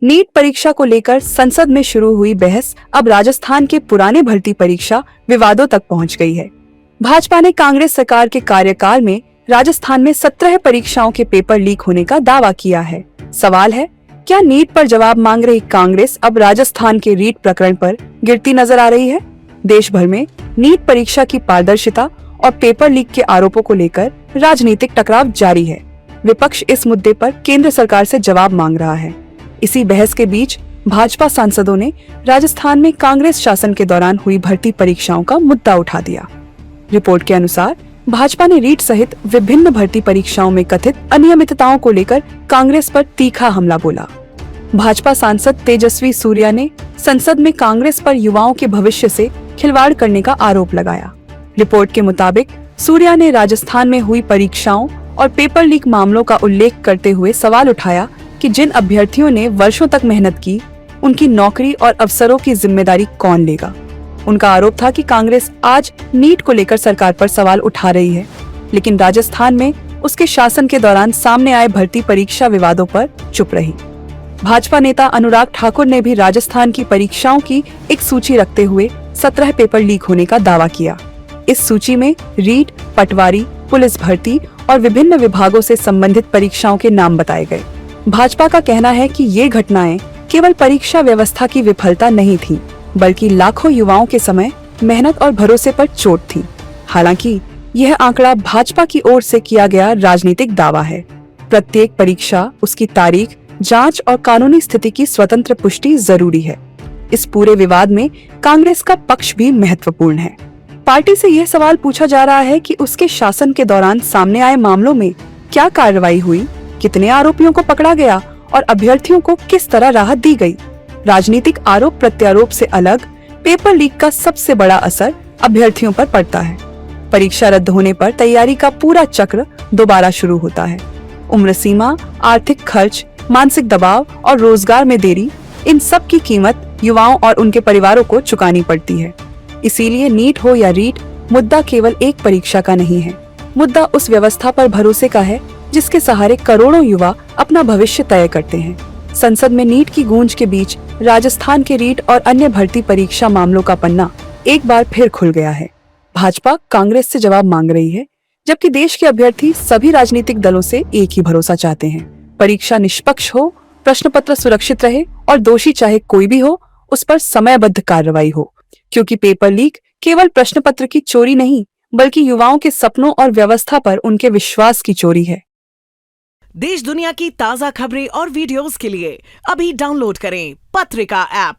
NEET परीक्षा को लेकर संसद में शुरू हुई बहस अब राजस्थान के पुराने भर्ती परीक्षा विवादों तक पहुंच गई है। भाजपा ने कांग्रेस सरकार के कार्यकाल में राजस्थान में 17 परीक्षाओं के पेपर लीक होने का दावा किया है। सवाल है, क्या नीट पर जवाब मांग रही कांग्रेस अब राजस्थान के रीट प्रकरण पर गिरती नजर आ रही है? देश भर में नीट परीक्षा की पारदर्शिता और पेपर लीक के आरोपों को लेकर राजनीतिक टकराव जारी है। विपक्ष इस मुद्दे पर केंद्र सरकार से जवाब मांग रहा है। इसी बहस के बीच भाजपा सांसदों ने राजस्थान में कांग्रेस शासन के दौरान हुई भर्ती परीक्षाओं का मुद्दा उठा दिया। रिपोर्ट के अनुसार भाजपा ने रीट सहित विभिन्न भर्ती परीक्षाओं में कथित अनियमितताओं को लेकर कांग्रेस पर तीखा हमला बोला। भाजपा सांसद तेजस्वी सूर्या ने संसद में कांग्रेस पर युवाओं के भविष्य से खिलवाड़ करने का आरोप लगाया। रिपोर्ट के मुताबिक सूर्या ने राजस्थान में हुई परीक्षाओं और पेपर लीक मामलों का उल्लेख करते हुए सवाल उठाया कि जिन अभ्यर्थियों ने वर्षों तक मेहनत की, उनकी नौकरी और अवसरों की जिम्मेदारी कौन लेगा। उनका आरोप था कि कांग्रेस आज नीट को लेकर सरकार पर सवाल उठा रही है, लेकिन राजस्थान में उसके शासन के दौरान सामने आए भर्ती परीक्षा विवादों पर चुप रही। भाजपा नेता अनुराग ठाकुर ने भी राजस्थान की परीक्षाओं की एक सूची रखते हुए 17 पेपर लीक होने का दावा किया। इस सूची में रीट, पटवारी, पुलिस भर्ती और विभिन्न विभागों से संबंधित परीक्षाओं के नाम बताए गए। भाजपा का कहना है कि ये घटनाएं केवल परीक्षा व्यवस्था की विफलता नहीं थी, बल्कि लाखों युवाओं के समय, मेहनत और भरोसे पर चोट थी। हालांकि यह आंकड़ा भाजपा की ओर से किया गया राजनीतिक दावा है। प्रत्येक परीक्षा, उसकी तारीख, जांच और कानूनी स्थिति की स्वतंत्र पुष्टि जरूरी है। इस पूरे विवाद में कांग्रेस का पक्ष भी महत्वपूर्ण है। पार्टी से यह सवाल पूछा जा रहा है कि उसके शासन के दौरान सामने आए मामलों में क्या कार्रवाई हुई, कितने आरोपियों को पकड़ा गया और अभ्यर्थियों को किस तरह राहत दी गई। राजनीतिक आरोप प्रत्यारोप से अलग पेपर लीक का सबसे बड़ा असर अभ्यर्थियों पर पड़ता है। परीक्षा रद्द होने पर तैयारी का पूरा चक्र दोबारा शुरू होता है। उम्र सीमा, आर्थिक खर्च, मानसिक दबाव और रोजगार में देरी, इन सब की कीमत युवाओं और उनके परिवारों को चुकानी पड़ती है। इसीलिए नीट हो या रीट, मुद्दा केवल एक परीक्षा का नहीं है। मुद्दा उस व्यवस्था पर भरोसे का है जिसके सहारे करोड़ों युवा अपना भविष्य तय करते हैं। संसद में नीट की गूंज के बीच राजस्थान के रीट और अन्य भर्ती परीक्षा मामलों का पन्ना एक बार फिर खुल गया है। भाजपा कांग्रेस से जवाब मांग रही है, जबकि देश के अभ्यर्थी सभी राजनीतिक दलों से एक ही भरोसा चाहते हैं। परीक्षा निष्पक्ष हो, प्रश्न पत्र सुरक्षित रहे और दोषी चाहे कोई भी हो, उस पर समयबद्ध कार्रवाई हो, क्योंकि पेपर लीक केवल प्रश्न पत्र की चोरी नहीं, बल्कि युवाओं के सपनों और व्यवस्था पर उनके विश्वास की चोरी है। देश दुनिया की ताजा खबरें और वीडियोस के लिए अभी डाउनलोड करें पत्रिका ऐप।